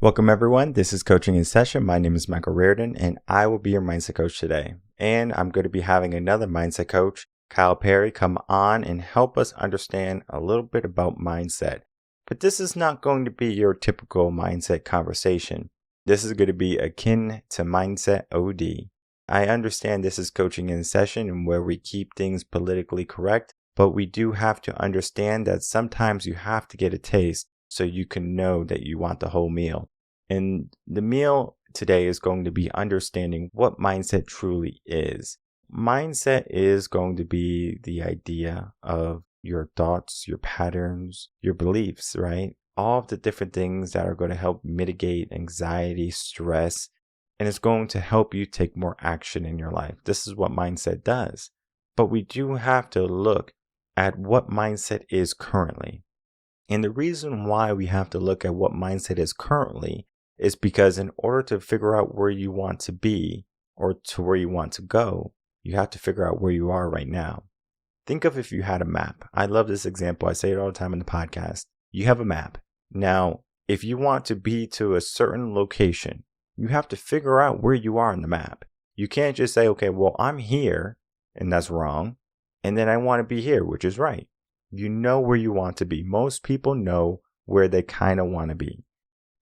Welcome everyone. This is Coaching in Session. My name is Michael Rearden and I will be your mindset coach today. And I'm going to be having another mindset coach, Kyle Perry, come on and help us understand a little bit about mindset. But this is not going to be your typical mindset conversation. This is going to be akin to Mindset OD. I understand this is Coaching in Session and where we keep things politically correct, but we do have to understand that sometimes you have to get a taste so you can know that you want the whole meal. And the meal today is going to be understanding what mindset truly is. Mindset is going to be the idea of your thoughts, your patterns, your beliefs, right? All of the different things that are going to help mitigate anxiety, stress, and it's going to help you take more action in your life. This is what mindset does. But we do have to look at what mindset is currently. And the reason why we have to look at what mindset is currently is because in order to figure out where you want to be or to where you want to go, you have to figure out where you are right now. Think of if you had a map. I love this example. I say it all the time in the podcast. You have a map. Now, if you want to be to a certain location, you have to figure out where you are on the map. You can't just say, okay, well, I'm here, and that's wrong. And then I want to be here, which is right. You know where you want to be. Most people know where they kind of want to be.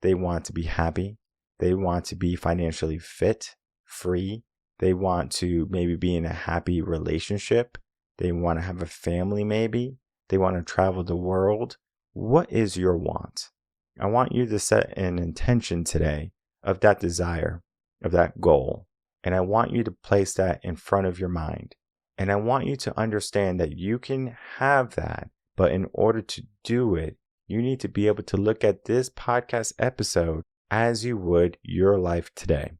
They want to be happy. They want to be financially fit, free. They want to maybe be in a happy relationship. They want to have a family maybe. They want to travel the world. What is your want? I want you to set an intention today of that desire, of that goal. And I want you to place that in front of your mind. And I want you to understand that you can have that, but in order to do it, you need to be able to look at this podcast episode as you would your life today.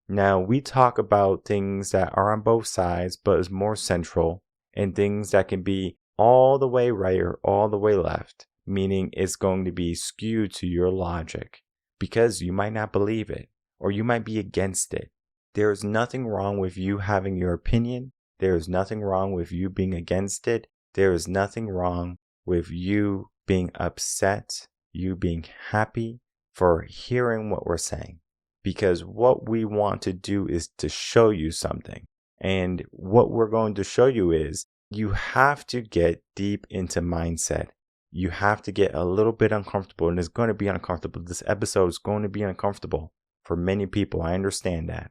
Now, we talk about things that are on both sides, but is more central, and things that can be all the way right or all the way left, meaning it's going to be skewed to your logic because you might not believe it or you might be against it. There is nothing wrong with you having your opinion. There is nothing wrong with you being against it. There is nothing wrong with you being upset, you being happy for hearing what we're saying. Because what we want to do is to show you something. And what we're going to show you is you have to get deep into mindset. You have to get a little bit uncomfortable, and it's going to be uncomfortable. This episode is going to be uncomfortable for many people. I understand that.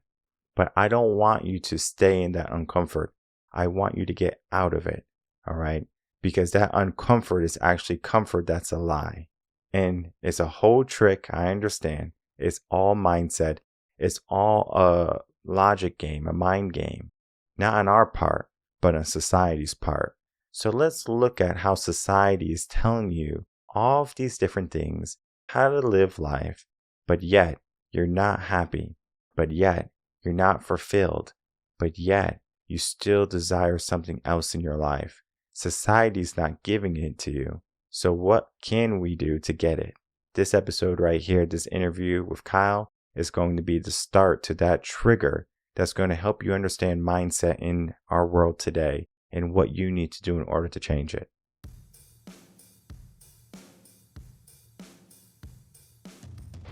But I don't want you to stay in that uncomfort. I want you to get out of it. All right? Because that uncomfort is actually comfort that's a lie. And it's a whole trick. I understand. It's all mindset. It's all a logic game, a mind game. Not on our part, but on society's part. So let's look at how society is telling you all of these different things, how to live life, but yet you're not happy, but yet you're not fulfilled, but yet you still desire something else in your life. Society's not giving it to you. So what can we do to get it? This episode right here, this interview with Kyle, is going to be the start to that trigger that's going to help you understand mindset in our world today and what you need to do in order to change it.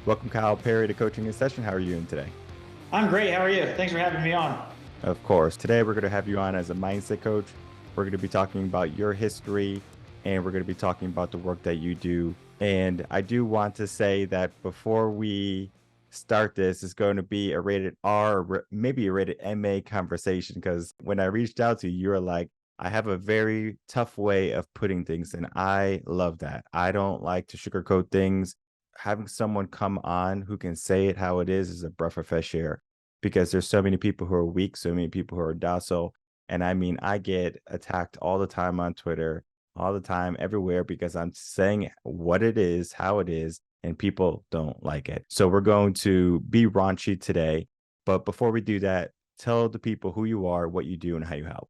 Welcome, Kyle Perry, to Coaching in Session. How are you doing today? I'm great. How are you? Thanks for having me on. Of course. Today we're going to have you on as a mindset coach. We're going to be talking about your history, and we're going to be talking about the work that you do. And I do want to say that before we start this, it's going to be a rated R, or maybe a rated MA conversation, because when I reached out to you, you were like, I have a very tough way of putting things, and I love that. I don't like to sugarcoat things. Having someone come on who can say it how it is a breath of fresh air, because there's so many people who are weak, so many people who are docile. And I mean, I get attacked all the time on Twitter, all the time, everywhere, because I'm saying what it is, how it is, and people don't like it. So we're going to be raunchy today. But before we do that, tell the people who you are, what you do, and how you help.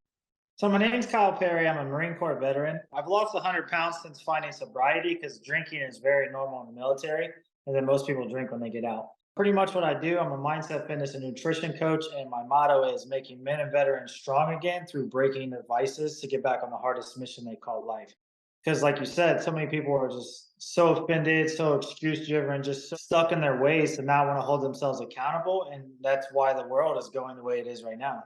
So my name's Kyle Perry. I'm a Marine Corps veteran. I've lost 100 pounds since finding sobriety because drinking is very normal in the military. And then most people drink when they get out. Pretty much what I do, I'm a mindset, fitness, and nutrition coach. And my motto is making men and veterans strong again through breaking their vices to get back on the hardest mission they call life. Because, like you said, so many people are just so offended, so excuse driven, just so stuck in their ways to not want to hold themselves accountable. And that's why the world is going the way it is right now.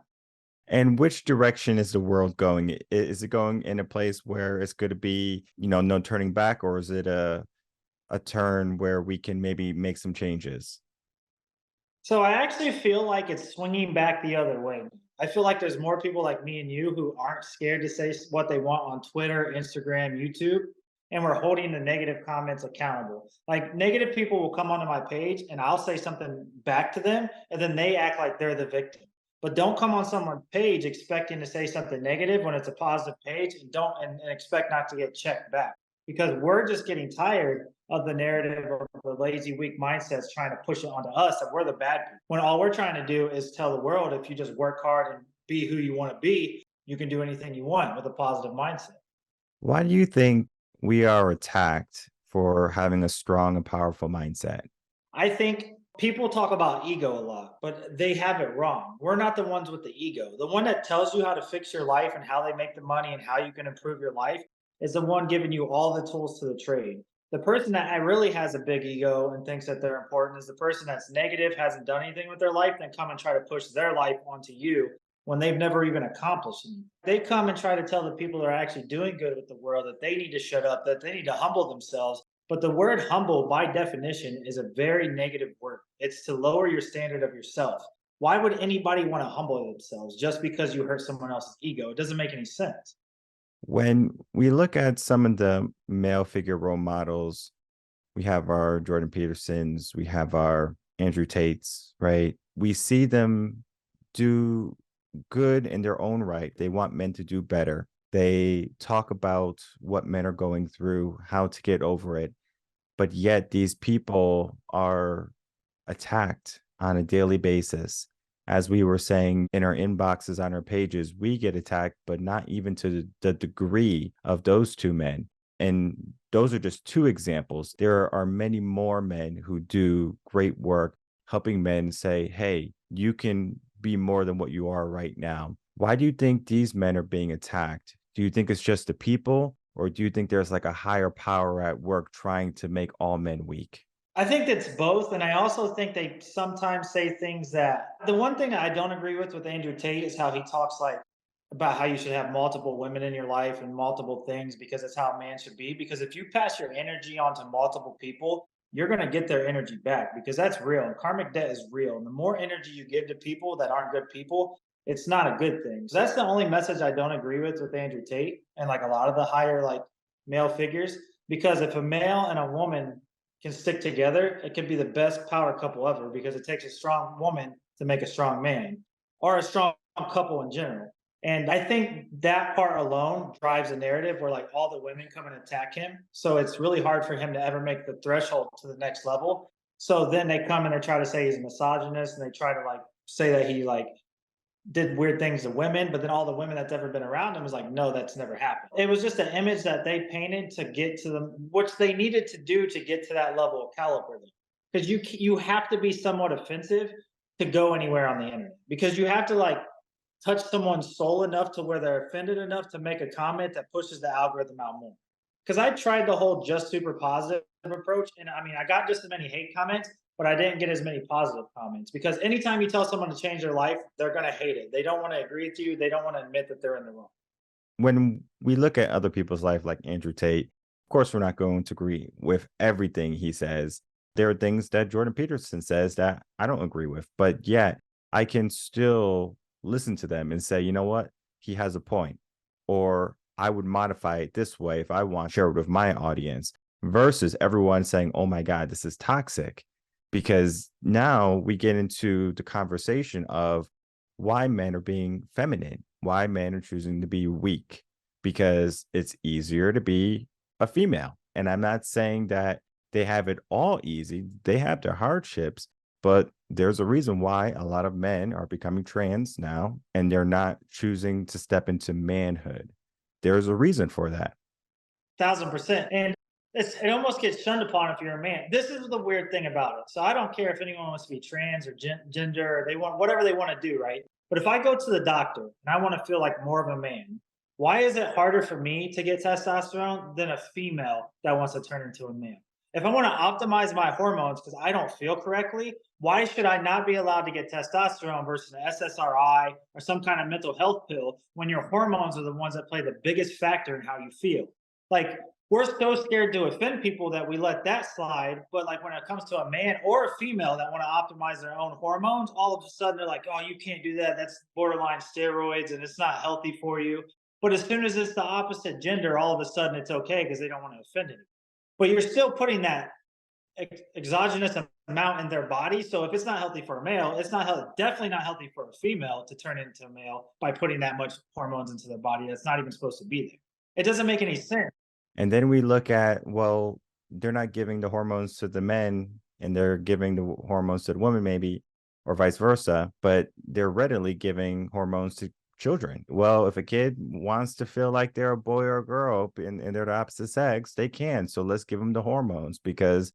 And which direction is the world going? Is it going in a place where it's going to be, no turning back, or is it a turn where we can maybe make some changes? So I actually feel like it's swinging back the other way. I feel like there's more people like me and you who aren't scared to say what they want on Twitter, Instagram, YouTube, and we're holding the negative comments accountable. Like negative people will come onto my page and I'll say something back to them, and then they act like they're the victim. But don't come on someone's page expecting to say something negative when it's a positive page, and don't and expect not to get checked back, because we're just getting tired of the narrative or the lazy, weak mindsets trying to push it onto us that we're the bad people. When all we're trying to do is tell the world, if you just work hard and be who you want to be, you can do anything you want with a positive mindset. Why do you think we are attacked for having a strong and powerful mindset? I think people talk about ego a lot, but they have it wrong. We're not the ones with the ego. The one that tells you how to fix your life and how they make the money and how you can improve your life is the one giving you all the tools to the trade. The person that really has a big ego and thinks that they're important is the person that's negative, hasn't done anything with their life, then come and try to push their life onto you when they've never even accomplished anything. They come and try to tell the people that are actually doing good with the world that they need to shut up, that they need to humble themselves. But the word humble, by definition, is a very negative word. It's to lower your standard of yourself. Why would anybody want to humble themselves just because you hurt someone else's ego? It doesn't make any sense. When we look at some of the male figure role models, we have our Jordan Petersons, we have our Andrew Tates, right? We see them do good in their own right. They want men to do better. They talk about what men are going through, how to get over it. But yet these people are attacked on a daily basis. As we were saying in our inboxes on our pages, we get attacked, but not even to the degree of those two men. And those are just two examples. There are many more men who do great work helping men say, hey, you can be more than what you are right now. Why do you think these men are being attacked? Do you think it's just the people, or do you think there's like a higher power at work trying to make all men weak? I think it's both. And I also think they sometimes say things that the one thing I don't agree with Andrew Tate is how he talks like about how you should have multiple women in your life and multiple things because it's how a man should be. Because if you pass your energy on to multiple people, you're going to get their energy back because that's real. And karmic debt is real. And the more energy you give to people that aren't good people, it's not a good thing. So that's the only message I don't agree with Andrew Tate and like a lot of the higher like male figures. Because if a male and a woman can stick together, it could be the best power couple ever because it takes a strong woman to make a strong man or a strong couple in general. And I think that part alone drives a narrative where like all the women come and attack him. So it's really hard for him to ever make the threshold to the next level. So then they come and they try to say he's a misogynist and they try to like say that he like did weird things to women, but then all the women that's ever been around him was like, no, that's never happened. It was just an image that they painted to get to them, which they needed to do to get to that level of caliber. Because you have to be somewhat offensive to go anywhere on the internet. Because you have to like touch someone's soul enough to where they're offended enough to make a comment that pushes the algorithm out more. Because I tried the whole just super positive approach, and I mean, I got just as many hate comments, but I didn't get as many positive comments. Because anytime you tell someone to change their life, they're going to hate it. They don't want to agree with you. They don't want to admit that they're in the wrong. When we look at other people's life, like Andrew Tate, of course, we're not going to agree with everything he says. There are things that Jordan Peterson says that I don't agree with, but yet I can still listen to them and say, you know what? He has a point. Or I would modify it this way if I want to share it with my audience versus everyone saying, oh my God, this is toxic. Because now we get into the conversation of why men are being feminine, why men are choosing to be weak, because it's easier to be a female. And I'm not saying that they have it all easy, they have their hardships, but there's a reason why a lot of men are becoming trans now and they're not choosing to step into manhood. There's a reason for that. 1,000%. And it almost gets shunned upon if you're a man. This is the weird thing about it. So I don't care if anyone wants to be trans or gender, or they want whatever they want to do, right? But if I go to the doctor and I want to feel like more of a man, Why is it harder for me to get testosterone than a female that wants to turn into a male? If I want to optimize my hormones because I don't feel correctly, why should I not be allowed to get testosterone versus an SSRI or some kind of mental health pill when your hormones are the ones that play the biggest factor in how you feel? Like, we're so scared to offend people that we let that slide. But like when it comes to a man or a female that want to optimize their own hormones, all of a sudden they're like, oh, you can't do that. That's borderline steroids and it's not healthy for you. But as soon as it's the opposite gender, all of a sudden it's okay because they don't want to offend anyone. But you're still putting that exogenous amount in their body. So if it's not healthy for a male, it's not healthy, definitely not healthy for a female to turn into a male by putting that much hormones into their body that's not even supposed to be there. It doesn't make any sense. And then we look at, well, they're not giving the hormones to the men and they're giving the hormones to the women, maybe, or vice versa, but they're readily giving hormones to children. Well, if a kid wants to feel like they're a boy or a girl and they're the opposite sex, they can. So let's give them the hormones because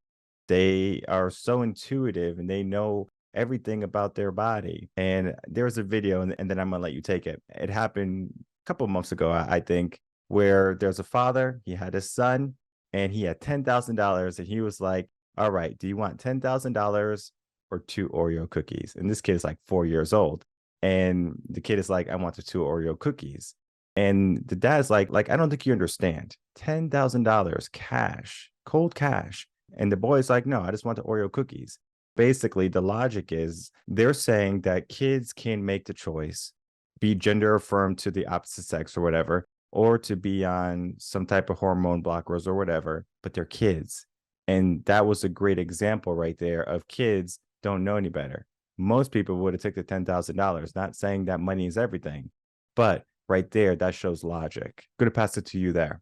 they are so intuitive and they know everything about their body. And there's a video, and then I'm going to let you take it. It happened a couple of months ago, I think, where there's a father, he had a son, and he had $10,000, and he was like, all right, do you want $10,000 or two Oreo cookies? And this kid is like 4 years old. And the kid is like, I want the two Oreo cookies. And the dad's like, I don't think you understand. $10,000 cash, cold cash. And the boy's like, no, I just want the Oreo cookies. Basically, the logic is they're saying that kids can make the choice, be gender affirmed to the opposite sex or whatever, or to be on some type of hormone blockers or whatever, but they're kids. And that was a great example right there of kids don't know any better. Most people would have took the $10,000, not saying that money is everything, but right there, that shows logic. Going to pass it to you there.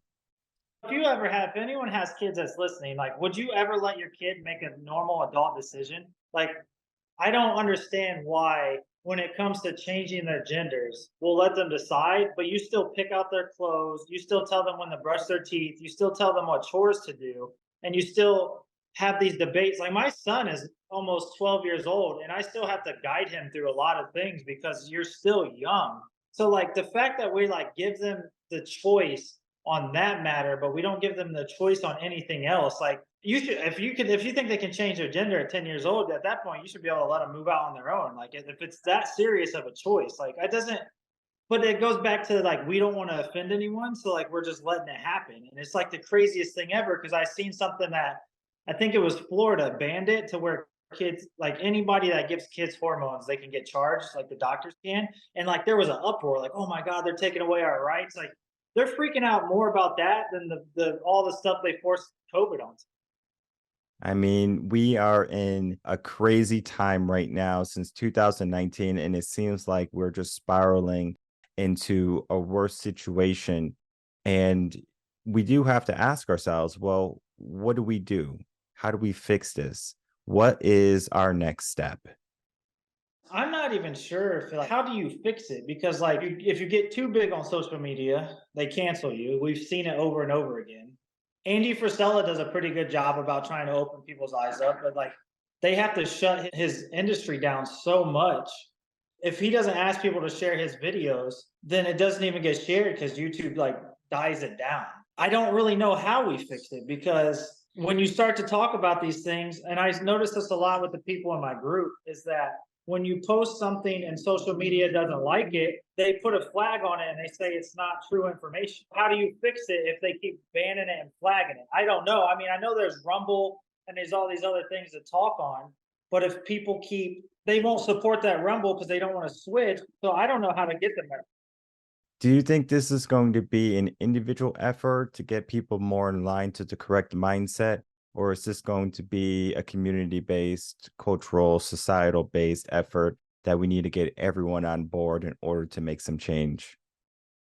If you ever have, if anyone has kids that's listening, like, would you ever let your kid make a normal adult decision? Like, I don't understand why, when it comes to changing their genders, we'll let them decide, but you still pick out their clothes, you still tell them when to brush their teeth, you still tell them what chores to do, and you still have these debates. Like, my son is almost 12 years old, and I still have to guide him through a lot of things because you're still young. So, like, the fact that we like give them the choice on that matter, but we don't give them the choice on anything else. Like, you should, if you think they can change their gender at 10 years old, at that point, you should be able to let them move out on their own. Like, if it's that serious of a choice, like, it doesn't, but it goes back to like, we don't want to offend anyone. So, like, we're just letting it happen. And it's like the craziest thing ever because I seen something that I think it was Florida banned it to where kids, like anybody that gives kids hormones, they can get charged, like the doctors can. And like, there was an uproar, like, oh my God, they're taking away our rights. Like, they're freaking out more about that than the all the stuff they forced COVID on. I mean, we are in a crazy time right now since 2019, and it seems like we're just spiraling into a worse situation. And we do have to ask ourselves, well, what do we do? How do we fix this? What is our next step? I'm not even sure if like, how do you fix it? Because like if you get too big on social media, they cancel you. We've seen it over and over again. Andy Frisella does a pretty good job about trying to open people's eyes up, but like they have to shut his industry down so much. If he doesn't ask people to share his videos, then it doesn't even get shared because YouTube like dies it down. I don't really know how we fix it because when you start to talk about these things, and I noticed this a lot with the people in my group, is that when you post something and social media doesn't like it, they put a flag on it and they say it's not true information. How do you fix it if they keep banning it and flagging it? I don't know. I mean, I know there's Rumble and there's all these other things to talk on, but if people keep, they won't support that Rumble because they don't want to switch. So I don't know how to get them there. Do you think this is going to be an individual effort to get people more in line to the correct mindset? Or is this going to be a community based, cultural, societal based effort that we need to get everyone on board in order to make some change?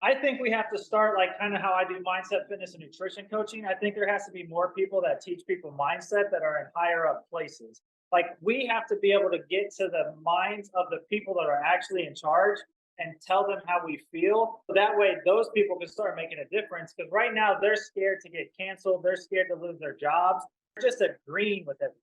I think we have to start like kind of how I do mindset, fitness, and nutrition coaching. I think there has to be more people that teach people mindset that are in higher up places. Like we have to be able to get to the minds of the people that are actually in charge and tell them how we feel. That way, those people can start making a difference. Because right now, they're scared to get canceled. They're scared to lose their jobs. They're just agreeing with everything.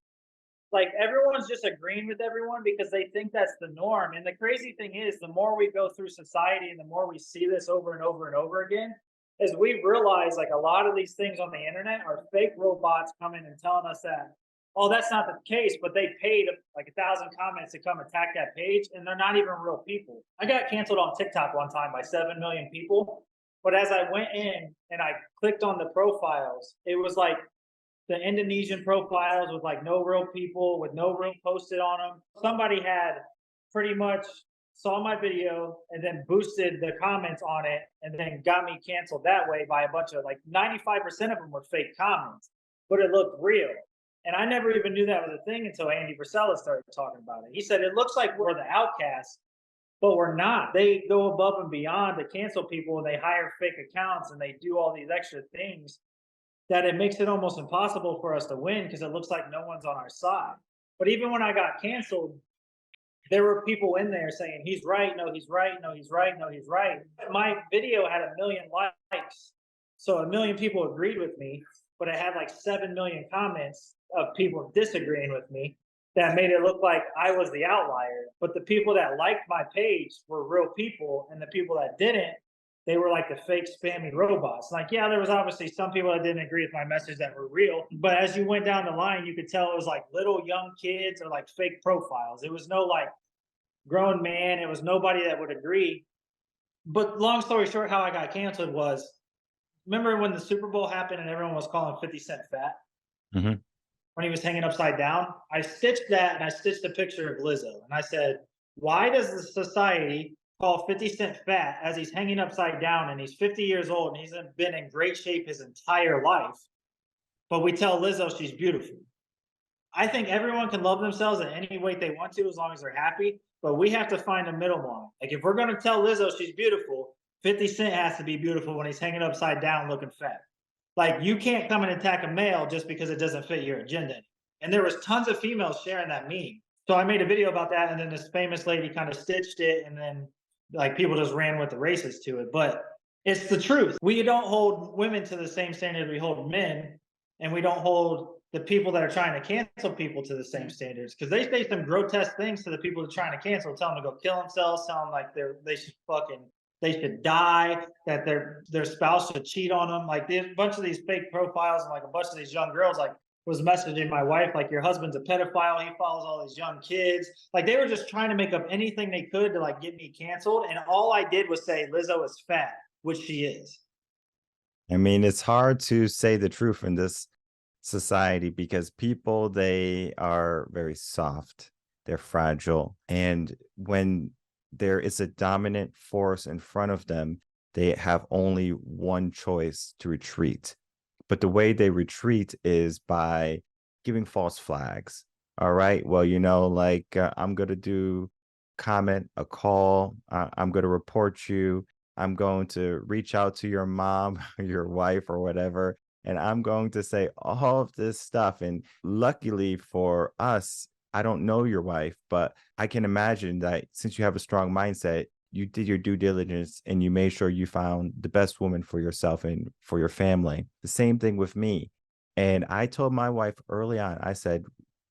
Like everyone's just agreeing with everyone because they think that's the norm. And the crazy thing is, the more we go through society and the more we see this over and over and over again, is we realize like a lot of these things on the internet are fake robots coming and telling us that, oh, that's not the case, but they paid like 1,000 comments to come attack that page, and they're not even real people. I got canceled on TikTok one time by 7 million people. But as I went in and I clicked on the profiles, it was like the Indonesian profiles with like no real people, with no real posted on them. Somebody had pretty much saw my video and then boosted the comments on it and then got me canceled that way by a bunch of like 95% of them were fake comments, but it looked real. And I never even knew that was a thing until Andy Frisella started talking about it. He said, it looks like we're the outcasts, but we're not. They go above and beyond to cancel people and they hire fake accounts and they do all these extra things that it makes it almost impossible for us to win because it looks like no one's on our side. But even when I got canceled, there were people in there saying, he's right, no, he's right, no, he's right, no, he's right. My video had 1 million likes. So 1 million people agreed with me, but it had like 7 million comments of people disagreeing with me that made it look like I was the outlier. But the people that liked my page were real people, and the people that didn't, they were like the fake spammy robots. Like, yeah, there was obviously some people that didn't agree with my message that were real, but as you went down the line, you could tell it was like little young kids or like fake profiles. It was no like grown man. It was nobody that would agree. But long story short, how I got canceled was, remember when the Super Bowl happened and everyone was calling 50 Cent fat Hmm. when he was hanging upside down? I stitched that and I stitched a picture of Lizzo. And I said, why does the society call 50 Cent fat as he's hanging upside down and he's 50 years old and he's been in great shape his entire life? But we tell Lizzo she's beautiful. I think everyone can love themselves at any weight they want to as long as they're happy. But we have to find a middle line. Like if we're going to tell Lizzo she's beautiful, 50 Cent has to be beautiful when he's hanging upside down looking fat. Like you can't come and attack a male just because it doesn't fit your agenda. And there was tons of females sharing that meme. So I made a video about that, and then this famous lady kind of stitched it, and then like people just ran with the racist to it. But it's the truth. We don't hold women to the same standard we hold men, and we don't hold the people that are trying to cancel people to the same standards, because they say some grotesque things to the people that are trying to cancel, tell them to go kill themselves, tell them like they should die, that their spouse should cheat on them. Like there's a bunch of these fake profiles, and like a bunch of these young girls like was messaging my wife like, your husband's a pedophile, he follows all these young kids. Like they were just trying to make up anything they could to like get me canceled, and all I did was say Lizzo is fat, which she is. I mean, it's hard to say the truth in this society because people, they are very soft, they're fragile, and when there is a dominant force in front of them, they have only one choice: to retreat. But the way they retreat is by giving false flags. All right, well, like I'm going to do comment a call, I'm going to report you, I'm going to reach out to your mom or your wife or whatever, and I'm going to say all of this stuff. And luckily for us, I don't know your wife, but I can imagine that since you have a strong mindset, you did your due diligence and you made sure you found the best woman for yourself and for your family. The same thing with me. And I told my wife early on, I said,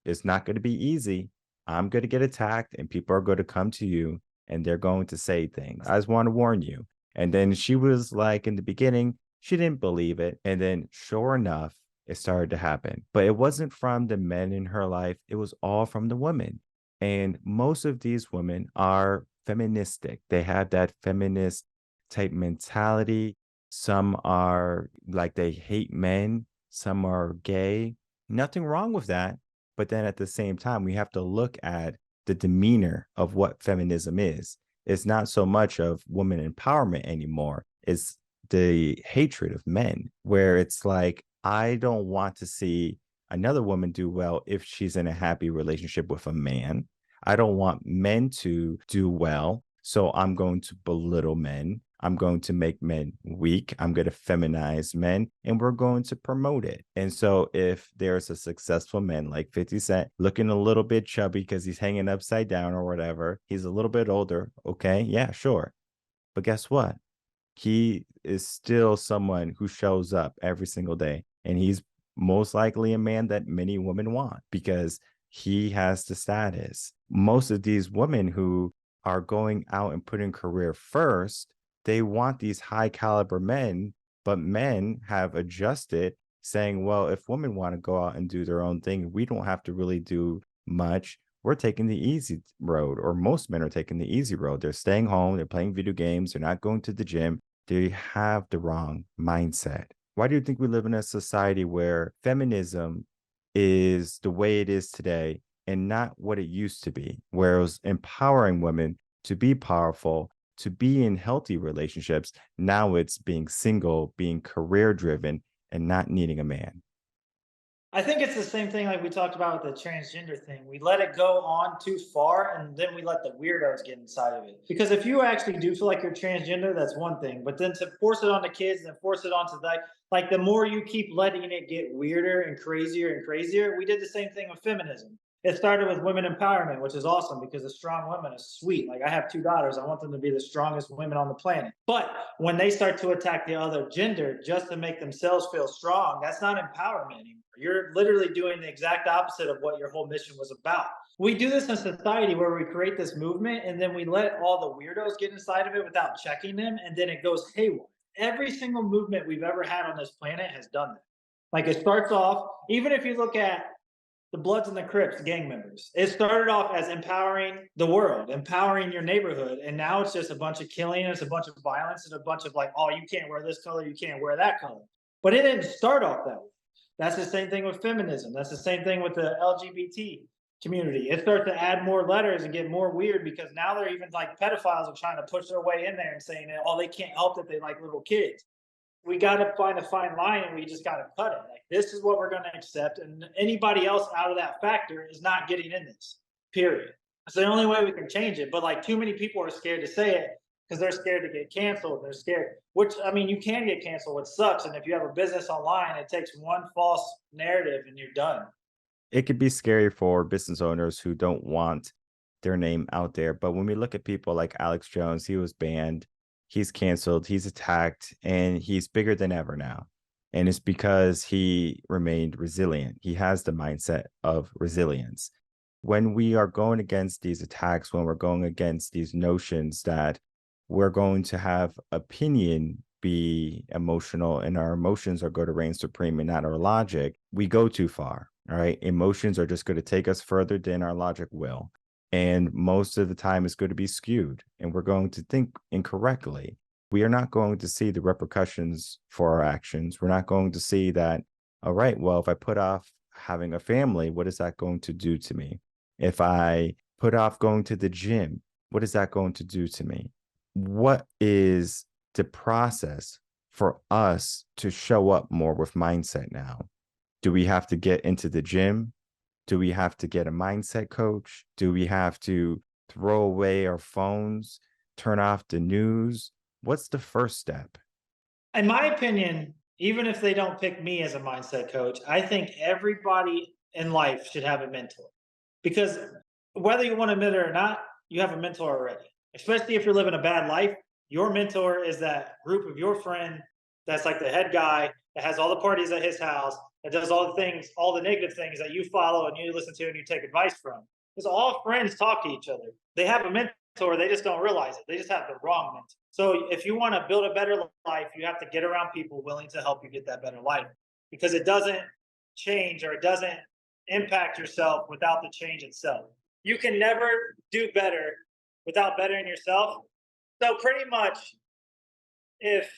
it's not going to be easy. I'm going to get attacked and people are going to come to you and they're going to say things. I just want to warn you. And then she was like, in the beginning, she didn't believe it. And then sure enough, it started to happen. But it wasn't from the men in her life. It was all from the women. And most of these women are feministic. They have that feminist type mentality. Some are like they hate men. Some are gay. Nothing wrong with that. But then at the same time, we have to look at the demeanor of what feminism is. It's not so much of woman empowerment anymore. It's the hatred of men, where it's like, I don't want to see another woman do well if she's in a happy relationship with a man. I don't want men to do well. So I'm going to belittle men. I'm going to make men weak. I'm going to feminize men, and we're going to promote it. And so if there's a successful man like 50 Cent looking a little bit chubby because he's hanging upside down or whatever, he's a little bit older. Okay. Yeah, sure. But guess what? He is still someone who shows up every single day. And he's most likely a man that many women want because He has the status. Most of these women who are going out and putting career first, they want these high caliber men, but men have adjusted saying, well, if women want to go out and do their own thing, we don't have to really do much. We're taking the easy road, or most men are taking the easy road. They're staying home, they're playing video games, they're not going to the gym. They have the wrong mindset. Why do you think we live in a society where feminism is the way it is today and not what it used to be, where it was empowering women to be powerful, to be in healthy relationships? Now it's being single, being career driven, and not needing a man. I think it's the same thing like we talked about with the transgender thing. We let it go on too far and then we let the weirdos get inside of it. Because if you actually do feel like you're transgender, that's one thing. But then to force it on the kids and then force it onto like the more you keep letting it get weirder and crazier, we did the same thing with feminism. It started with women empowerment, which is awesome because a strong woman is sweet. Like I have two daughters, I want them to be the strongest women on the planet. But when they start to attack the other gender just to make themselves feel strong, that's not empowerment anymore. You're literally doing the exact opposite of what your whole mission was about. We do this in society where we create this movement and then we let all the weirdos get inside of it without checking them, and then it goes haywire. Every single movement we've ever had on this planet has done that. Like it starts off, even if you look at the Bloods and the Crips gang members. It started off as empowering the world, empowering your neighborhood, and now it's just a bunch of killing, it's a bunch of violence, and a bunch of like, oh, you can't wear this color, you can't wear that color. But it didn't start off that way. That's the same thing with feminism. That's the same thing with the LGBT community. It starts to add more letters and get more weird because now they're even like pedophiles are trying to push their way in there and saying that, oh, they can't help that they like little kids. We got to find a fine line and we just got to cut it. Like this is what we're going to accept, and anybody else out of that factor is not getting in this. Period. It's the only way we can change it. But like too many people are scared to say it because they're scared to get canceled. They're scared. Which I mean, you can get canceled, which sucks. And if you have a business online, it takes one false narrative and you're done. It could be scary for business owners who don't want their name out there. But when we look at people like Alex Jones, he was banned, he's canceled, he's attacked, and he's bigger than ever now. And it's because he remained resilient. He has the mindset of resilience. When we are going against these attacks, when we're going against these notions that we're going to have opinion be emotional and our emotions are going to reign supreme and not our logic, we go too far. All right. Emotions are just going to take us further than our logic will. And most of the time, it's going to be skewed and we're going to think incorrectly. We are not going to see the repercussions for our actions. We're not going to see that, all right, well, if I put off having a family, what is that going to do to me? If I put off going to the gym, what is that going to do to me? What is the process for us to show up more with mindset now? Do we have to get into the gym? Do we have to get a mindset coach? Do we have to throw away our phones, turn off the news? What's the first step? In my opinion, even if they don't pick me as a mindset coach, I think everybody in life should have a mentor. Because whether you want to admit it or not, you have a mentor already. Especially if you're living a bad life, your mentor is that group of your friend that's like the head guy that has all the parties at his house, that does all the things, all the negative things that you follow and you listen to and you take advice from. Because all friends talk to each other. They have a mentor, they just don't realize it. They just have the wrong mentor. So if you want to build a better life, you have to get around people willing to help you get that better life because it doesn't change or it doesn't impact yourself without the change itself. You can never do better without bettering yourself. So pretty much if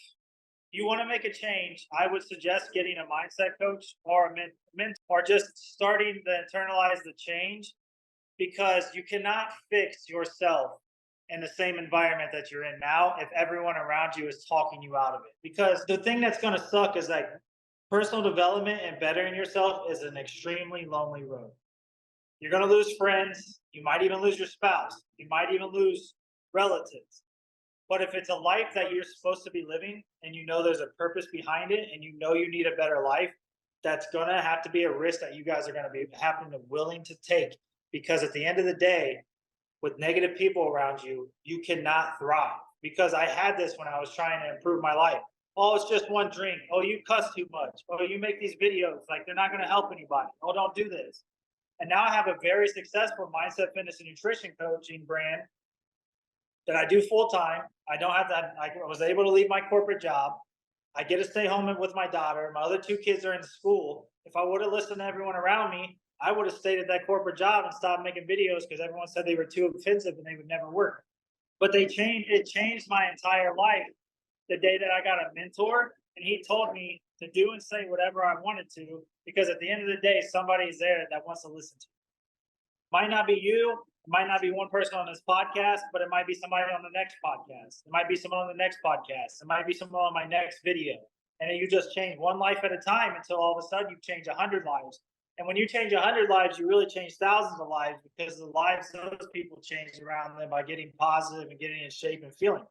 you want to make a change, I would suggest getting a mindset coach or a mentor or just starting to internalize the change because you cannot fix yourself in the same environment that you're in now if everyone around you is talking you out of it. Because the thing that's going to suck is like personal development and bettering yourself is an extremely lonely road. You're going to lose friends. You might even lose your spouse. You might even lose relatives. But if it's a life that you're supposed to be living and you know there's a purpose behind it and you know you need a better life, that's going to have to be a risk that you guys are going to be having to willing to take. Because at the end of the day, with negative people around you, you cannot thrive. Because I had this when I was trying to improve my life. Oh, it's just one drink. Oh, you cuss too much. Oh, you make these videos like they're not going to help anybody. Oh, don't do this. And now I have a very successful mindset, fitness, and nutrition coaching brand that I do full time. I don't have that. I was able to leave my corporate job. I get to stay home with my daughter. My other two kids are in school. If I would have listened to everyone around me, I would have stayed at that corporate job and stopped making videos because everyone said they were too offensive and they would never work. But it changed my entire life the day that I got a mentor and he told me to do and say whatever I wanted to, because at the end of the day, somebody's there that wants to listen to you. Might not be you, it might not be one person on this podcast, but it might be somebody on the next podcast. It might be someone on the next podcast. It might be someone on my next video. And then you just change one life at a time until all of a sudden you change 100 lives. And when you change 100 lives, you really change thousands of lives because the lives those people changed around them by getting positive and getting in shape and feeling.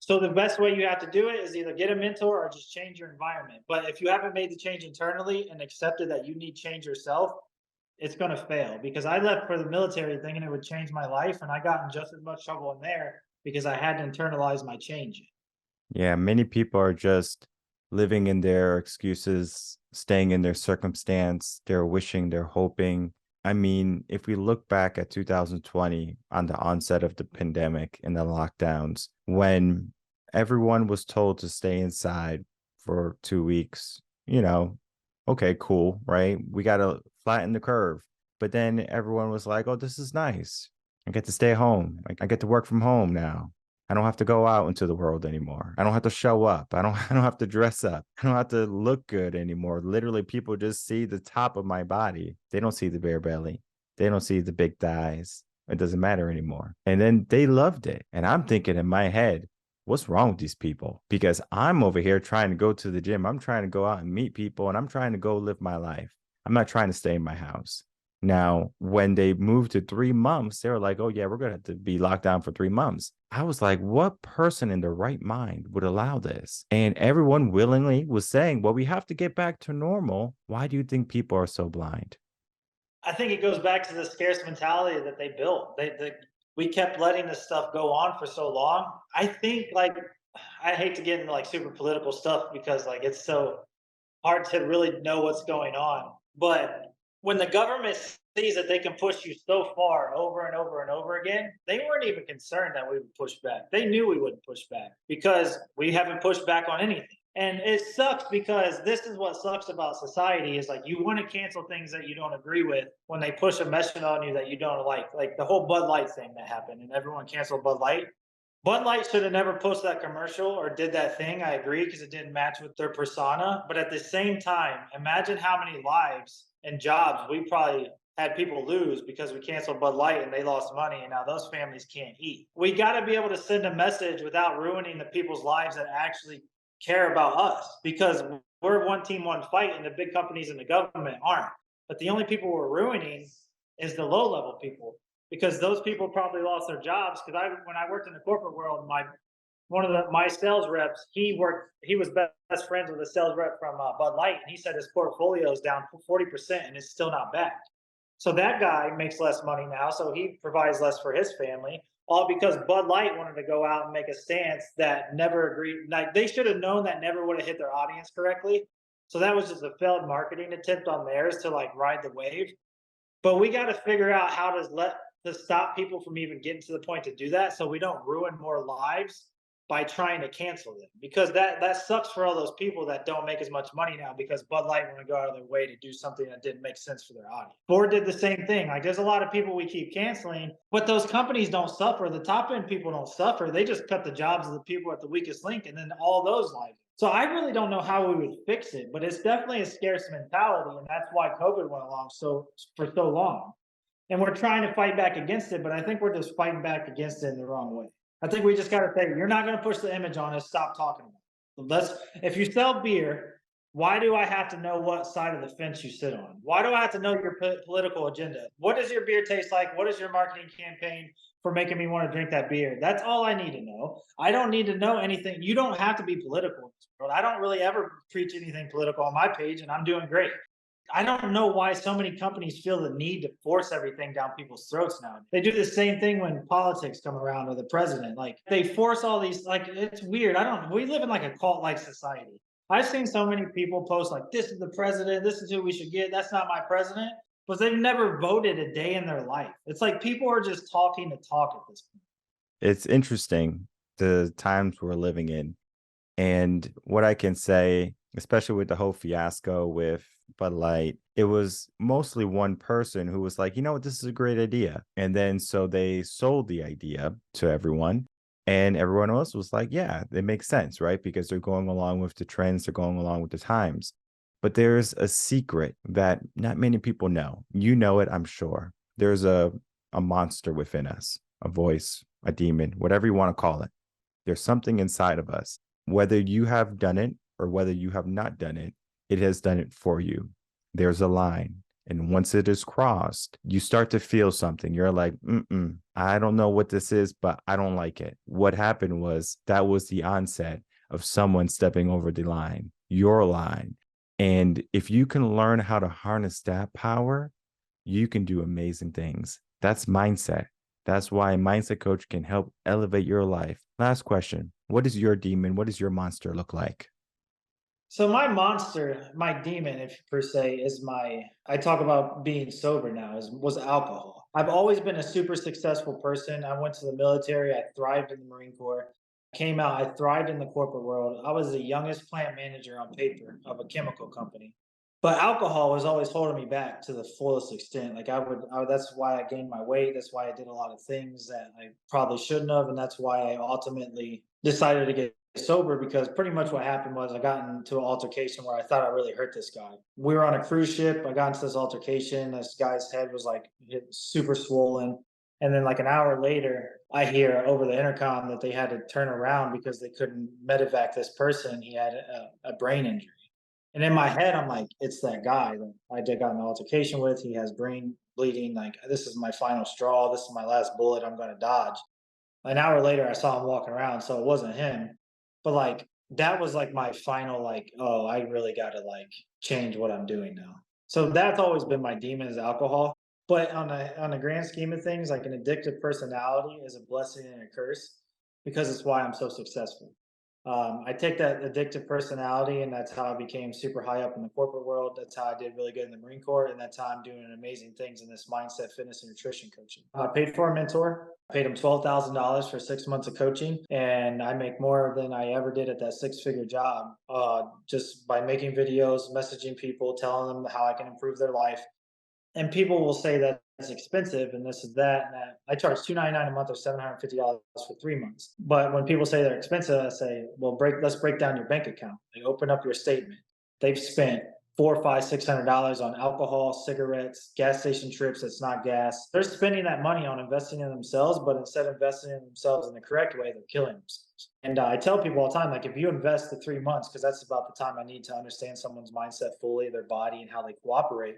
So the best way you have to do it is either get a mentor or just change your environment. But if you haven't made the change internally and accepted that you need change yourself, it's going to fail, because I left for the military thinking it would change my life, and I got in just as much trouble in there because I had to internalize my change. Yeah, many people are just living in their excuses, staying in their circumstance. They're wishing, they're hoping. I mean, if we look back at 2020 on the onset of the pandemic and the lockdowns, when everyone was told to stay inside for 2 weeks, okay, cool, right? We got to flatten the curve. But then everyone was like, oh, this is nice. I get to stay home. I get to work from home now. I don't have to go out into the world anymore. I don't have to show up. I don't have to dress up. I don't have to look good anymore. Literally, people just see the top of my body. They don't see the bare belly. They don't see the big thighs. It doesn't matter anymore. And then they loved it. And I'm thinking in my head, what's wrong with these people? Because I'm over here trying to go to the gym. I'm trying to go out and meet people, and I'm trying to go live my life. I'm not trying to stay in my house. Now, when they moved to 3 months, they were like, oh, yeah, we're going to have to be locked down for 3 months. I was like, what person in their right mind would allow this? And everyone willingly was saying, well, we have to get back to normal. Why do you think people are so blind? I think it goes back to the scarce mentality that they built. We kept letting this stuff go on for so long. I think, like, I hate to get into like super political stuff because like it's so hard to really know what's going on. But when the government sees that they can push you so far over and over and over again, they weren't even concerned that we would push back. They knew we wouldn't push back because we haven't pushed back on anything. And it sucks because this is what sucks about society is like you want to cancel things that you don't agree with when they push a message on you that you don't like the whole Bud Light thing that happened and everyone canceled Bud Light. Bud Light should have never posted that commercial or did that thing. I agree because it didn't match with their persona. But at the same time, imagine how many lives and jobs we probably had people lose because we canceled Bud Light and they lost money and now those families can't eat. We got to be able to send a message without ruining the people's lives that actually care about us, because we're one team, one fight, and the big companies and the government aren't. But the only people we're ruining is the low level people, because those people probably lost their jobs. Because when I worked in the corporate world, my sales reps, he was best friends with a sales rep from Bud Light, and he said his portfolio is down 40% and it's still not back. So that guy makes less money now, so he provides less for his family, all because Bud Light wanted to go out and make a stance that never agreed. Like they should have known that never would have hit their audience correctly. So that was just a failed marketing attempt on theirs to like ride the wave. But we got to figure out how to stop people from even getting to the point to do that, so we don't ruin more lives by trying to cancel them, because that sucks for all those people that don't make as much money now because Bud Light want to go out of their way to do something that didn't make sense for their audience. Ford did the same thing. Like there's a lot of people we keep canceling, but those companies don't suffer. The top end people don't suffer. They just cut the jobs of the people at the weakest link, and then all those lives. So I really don't know how we would fix it, but it's definitely a scarce mentality, and that's why COVID went along for so long. And we're trying to fight back against it, but I think we're just fighting back against it in the wrong way. I think we just got to say, you're not going to push the image on us. Stop talking about it. If you sell beer, why do I have to know what side of the fence you sit on? Why do I have to know your political agenda? What does your beer taste like? What is your marketing campaign for making me want to drink that beer? That's all I need to know. I don't need to know anything. You don't have to be political in this world. I don't really ever preach anything political on my page, and I'm doing great. I don't know why so many companies feel the need to force everything down people's throats now. They do the same thing when politics come around or the president. Like they force all these, like it's weird. We live in like a cult-like society. I've seen so many people post like, this is the president, this is who we should get. That's not my president. but they've never voted a day in their life. It's like people are just talking to talk at this point. It's interesting the times we're living in. And what I can say, especially with the whole fiasco with Bud Light, it was mostly one person who was like, you know what, this is a great idea. And then so they sold the idea to everyone. And everyone else was like, yeah, it makes sense, right? Because they're going along with the trends, they're going along with the times. But there's a secret that not many people know. You know it, I'm sure. There's a monster within us, a voice, a demon, whatever you want to call it. There's something inside of us. Whether you have done it or whether you have not done it, it has done it for you. There's a line. And once it is crossed, you start to feel something. You're like, I don't know what this is, but I don't like it. What happened was that was the onset of someone stepping over the line, your line. And if you can learn how to harness that power, you can do amazing things. That's mindset. That's why a mindset coach can help elevate your life. Last question. What is your demon? What does your monster look like? So my monster, my demon, if per se, is my. I talk about being sober now. Was alcohol. I've always been a super successful person. I went to the military. I thrived in the Marine Corps. Came out. I thrived in the corporate world. I was the youngest plant manager on paper of a chemical company. But alcohol was always holding me back to the fullest extent. Like that's why I gained my weight. That's why I did a lot of things that I probably shouldn't have, and that's why I ultimately decided to get sober. Because pretty much what happened was I got into an altercation where I thought I really hurt this guy. We were on a cruise ship. I got into this altercation. This guy's head was like super swollen. And then, like an hour later, I hear over the intercom that they had to turn around because they couldn't medevac this person. He had a brain injury. And in my head, I'm like, it's that guy that I did got an altercation with. He has brain bleeding. Like, this is my final straw. This is my last bullet. I'm going to dodge. An hour later, I saw him walking around. So it wasn't him. But like, that was like my final, like, oh, I really got to like change what I'm doing now. So that's always been my demon is alcohol. But on the grand scheme of things, like an addictive personality is a blessing and a curse because it's why I'm so successful. I take that addictive personality, and that's how I became super high up in the corporate world. That's how I did really good in the Marine Corps, and that's how I'm doing amazing things in this mindset, fitness, and nutrition coaching. I paid for a mentor. I paid him $12,000 for 6 months of coaching, and I make more than I ever did at that six-figure job just by making videos, messaging people, telling them how I can improve their life. And people will say that it's expensive and this is that and that. I charge $299 a month or $750 for 3 months. But when people say they're expensive, I say, well, let's break down your bank account. They open up your statement. They've spent four, five, $600 on alcohol, cigarettes, gas station trips. That's not gas. They're spending that money on investing in themselves, but instead of investing in themselves in the correct way, they're killing themselves. And I tell people all the time, like if you invest the 3 months, because that's about the time I need to understand someone's mindset fully, their body, and how they cooperate,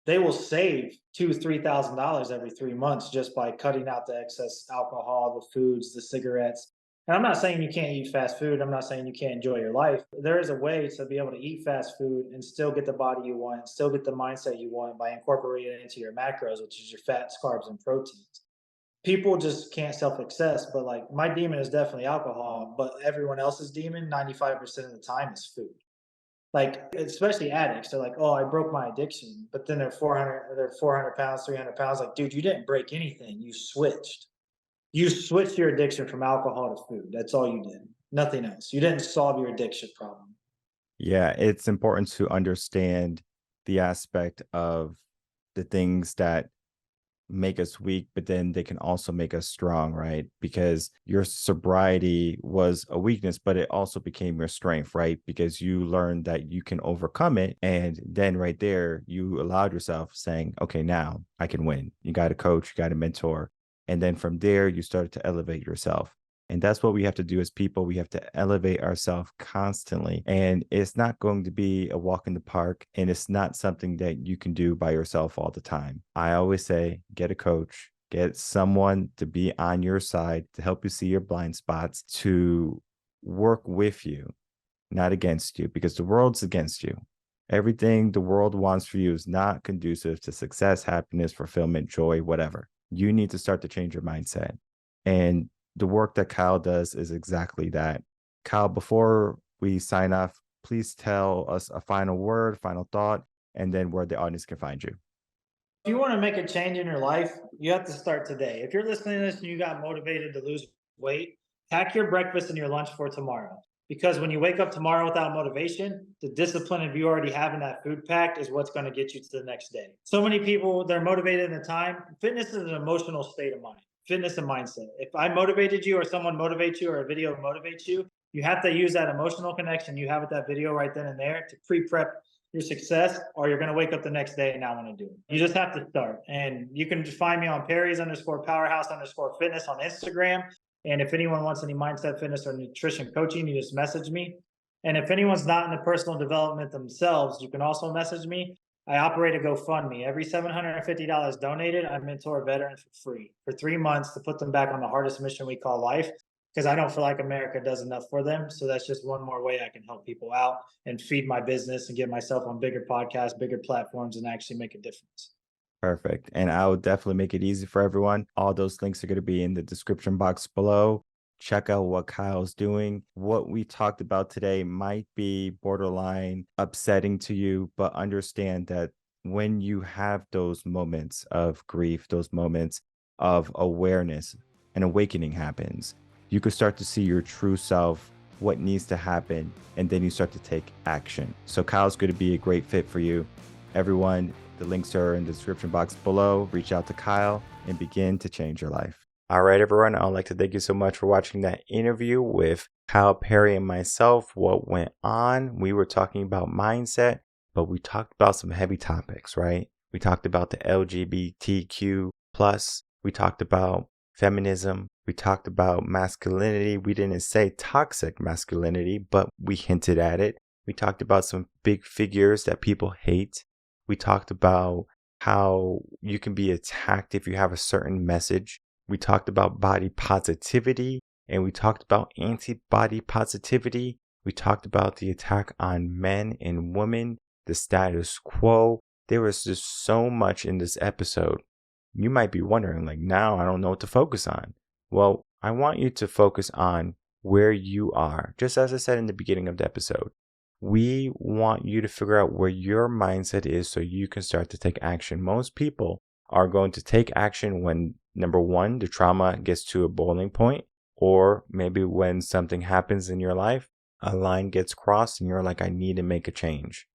they will save $2,000 to $3,000 every 3 months just by cutting out the excess alcohol, the foods, the cigarettes. And I'm not saying you can't eat fast food. I'm not saying you can't enjoy your life. There is a way to be able to eat fast food and still get the body you want, still get the mindset you want by incorporating it into your macros, which is your fats, carbs, and proteins. People just can't self-access, but like my demon is definitely alcohol, but everyone else's demon 95% of the time is food. Like, especially addicts, they're like, "Oh, I broke my addiction," but then they're 400 pounds, 300 pounds. Like, dude, you didn't break anything. You switched. You switched your addiction from alcohol to food. That's all you did. Nothing else. You didn't solve your addiction problem. Yeah, it's important to understand the aspect of the things that make us weak, but then they can also make us strong, right? Because your sobriety was a weakness, but it also became your strength, right? Because you learned that you can overcome it. And then right there, you allowed yourself saying, okay, now I can win. You got a coach, you got a mentor. And then from there, you started to elevate yourself. And that's what we have to do as people. We have to elevate ourselves constantly. And it's not going to be a walk in the park. And it's not something that you can do by yourself all the time. I always say, get a coach, get someone to be on your side to help you see your blind spots, to work with you, not against you, because the world's against you. Everything the world wants for you is not conducive to success, happiness, fulfillment, joy, whatever. You need to start to change your mindset. And the work that Kyle does is exactly that. Kyle, before we sign off, please tell us a final word, final thought, and then where the audience can find you. If you want to make a change in your life, you have to start today. If you're listening to this and you got motivated to lose weight, pack your breakfast and your lunch for tomorrow. Because when you wake up tomorrow without motivation, the discipline of you already having that food packed is what's going to get you to the next day. So many people, they're motivated in the time. Fitness is an emotional state of mind, fitness and mindset. If I motivated you or someone motivates you or a video motivates you, you have to use that emotional connection you have with that video right then and there to pre-prep your success, or you're going to wake up the next day and not want to do it. You just have to start. And you can just find me on Perry's underscore powerhouse underscore fitness on Instagram. And if anyone wants any mindset, fitness, or nutrition coaching, you just message me. And if anyone's not in the personal development themselves, you can also message me. I operate a GoFundMe. Every $750 donated, I mentor veterans for free for 3 months to put them back on the hardest mission we call life, because I don't feel like America does enough for them. So that's just one more way I can help people out and feed my business and get myself on bigger podcasts, bigger platforms, and actually make a difference. Perfect. And I will definitely make it easy for everyone. All those links are going to be in the description box below. Check out what Kyle's doing. What we talked about today might be borderline upsetting to you, but understand that when you have those moments of grief, those moments of awareness, an awakening happens. You can start to see your true self, what needs to happen, and then you start to take action. So Kyle's going to be a great fit for you. Everyone, the links are in the description box below. Reach out to Kyle and begin to change your life. All right, everyone. I'd like to thank you so much for watching that interview with Kyle Perry and myself. What went on? We were talking about mindset, but we talked about some heavy topics, right? We talked about the LGBTQ plus. We talked about feminism. We talked about masculinity. We didn't say toxic masculinity, but we hinted at it. We talked about some big figures that people hate. We talked about how you can be attacked if you have a certain message. We talked about body positivity, and we talked about anti-body positivity. We talked about the attack on men and women, the status quo. There was just so much in this episode. You might be wondering, like, now I don't know what to focus on. Well, I want you to focus on where you are. Just as I said in the beginning of the episode, we want you to figure out where your mindset is so you can start to take action. Most people are going to take action when, number one, the trauma gets to a boiling point, or maybe when something happens in your life, a line gets crossed and you're like, I need to make a change.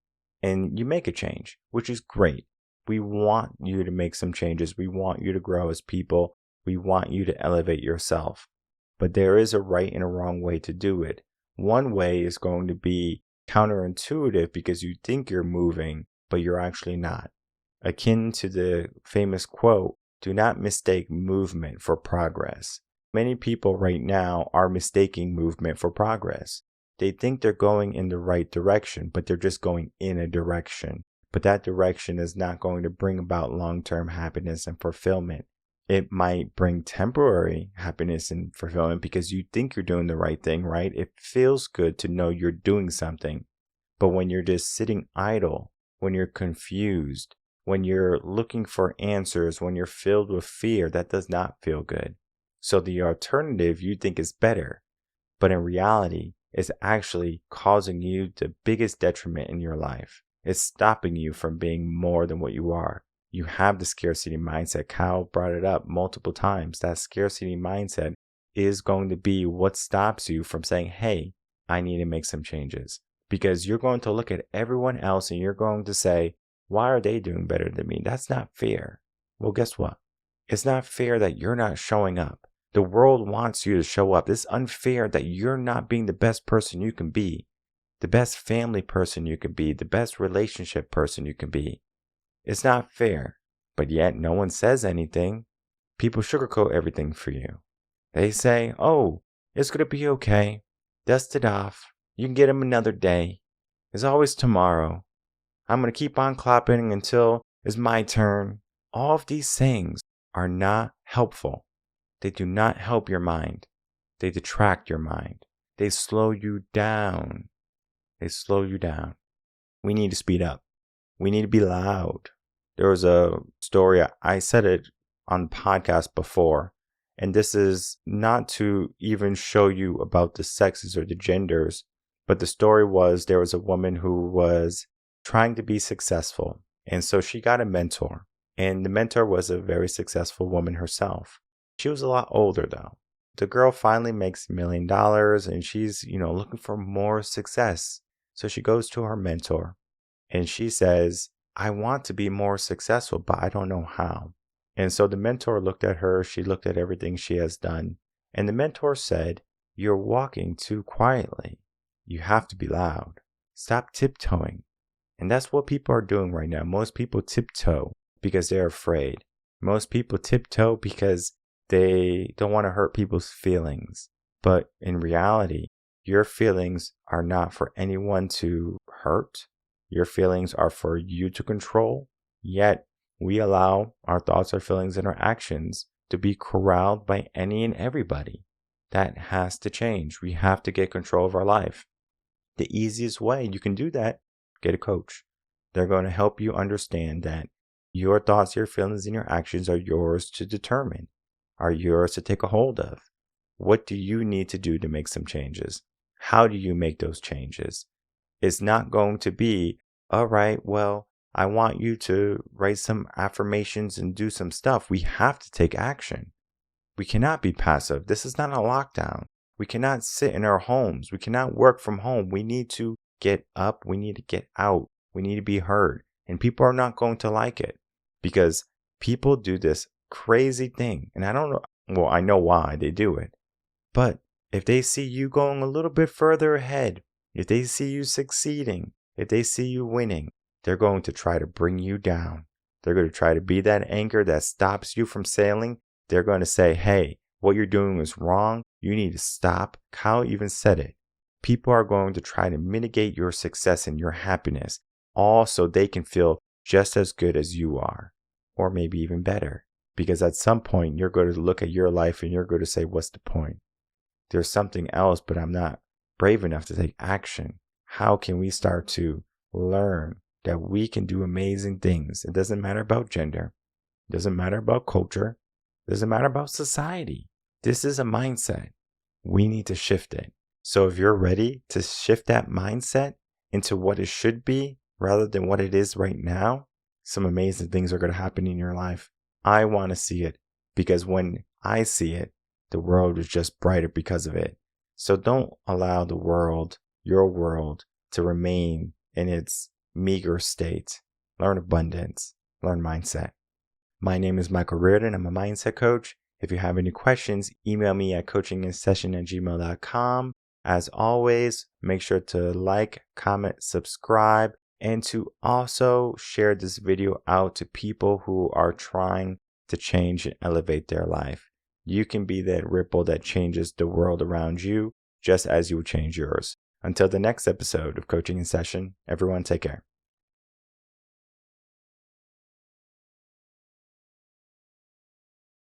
And you make a change, which is great. We want you to make some changes. We want you to grow as people. We want you to elevate yourself. But there is a right and a wrong way to do it. One way is going to be counterintuitive because you think you're moving, but you're actually not. Akin to the famous quote, do not mistake movement for progress. Many people right now are mistaking movement for progress. They think they're going in the right direction, but they're just going in a direction. But that direction is not going to bring about long-term happiness and fulfillment. It might bring temporary happiness and fulfillment because you think you're doing the right thing, right? It feels good to know you're doing something. But when you're just sitting idle, when you're confused, when you're looking for answers, when you're filled with fear, that does not feel good. So the alternative you think is better, but in reality, is actually causing you the biggest detriment in your life. It's stopping you from being more than what you are. You have the scarcity mindset. Kyle brought it up multiple times. That scarcity mindset is going to be what stops you from saying, hey, I need to make some changes. Because you're going to look at everyone else and you're going to say, why are they doing better than me? That's not fair. Well, guess what? It's not fair that you're not showing up. The world wants you to show up. It's unfair that you're not being the best person you can be, the best family person you can be, the best relationship person you can be. It's not fair, but yet no one says anything. People sugarcoat everything for you. They say, oh, it's going to be okay. Dust it off. You can get them another day. There's always tomorrow. I'm going to keep on clapping until it's my turn. All of these things are not helpful. They do not help your mind. They detract your mind. They slow you down. They slow you down. We need to speed up. We need to be loud. There was a story, I said it on podcast before, and this is not to even show you about the sexes or the genders, but the story was there was a woman who was trying to be successful. And so she got a mentor. And the mentor was a very successful woman herself. She was a lot older though. The girl finally makes $1 million and she's, looking for more success. So she goes to her mentor and she says, I want to be more successful, but I don't know how. And so the mentor looked at her, she looked at everything she has done, and the mentor said, you're walking too quietly. You have to be loud. Stop tiptoeing. And that's what people are doing right now. Most people tiptoe because they're afraid. Most people tiptoe because they don't want to hurt people's feelings. But in reality, your feelings are not for anyone to hurt. Your feelings are for you to control. Yet, we allow our thoughts, our feelings, and our actions to be corralled by any and everybody. That has to change. We have to get control of our life. The easiest way you can do that, get a coach. They're going to help you understand that your thoughts, your feelings, and your actions are yours to determine, are yours to take a hold of. What do you need to do to make some changes? How do you make those changes? It's not going to be, all right, well, I want you to write some affirmations and do some stuff. We have to take action. We cannot be passive. This is not a lockdown. We cannot sit in our homes. We cannot work from home. We need to get up. We need to get out. We need to be heard. And people are not going to like it because people do this crazy thing. And I don't know. Well, I know why they do it. But if they see you going a little bit further ahead, if they see you succeeding, if they see you winning, they're going to try to bring you down. They're going to try to be that anchor that stops you from sailing. They're going to say, hey, what you're doing is wrong. You need to stop. Kyle even said it. People are going to try to mitigate your success and your happiness, all so they can feel just as good as you are, or maybe even better. Because at some point, you're going to look at your life and you're going to say, what's the point? There's something else, but I'm not brave enough to take action. How can we start to learn that we can do amazing things? It doesn't matter about gender. It doesn't matter about culture. It doesn't matter about society. This is a mindset. We need to shift it. So if you're ready to shift that mindset into what it should be rather than what it is right now, some amazing things are going to happen in your life. I want to see it because when I see it, the world is just brighter because of it. So don't allow the world, your world, to remain in its meager state. Learn abundance. Learn mindset. My name is Michael Rearden. I'm a mindset coach. If you have any questions, email me at coachinginsession@gmail.com. As always, make sure to like, comment, subscribe, and to also share this video out to people who are trying to change and elevate their life. You can be that ripple that changes the world around you, just as you will change yours. Until the next episode of Coaching in Session, everyone take care.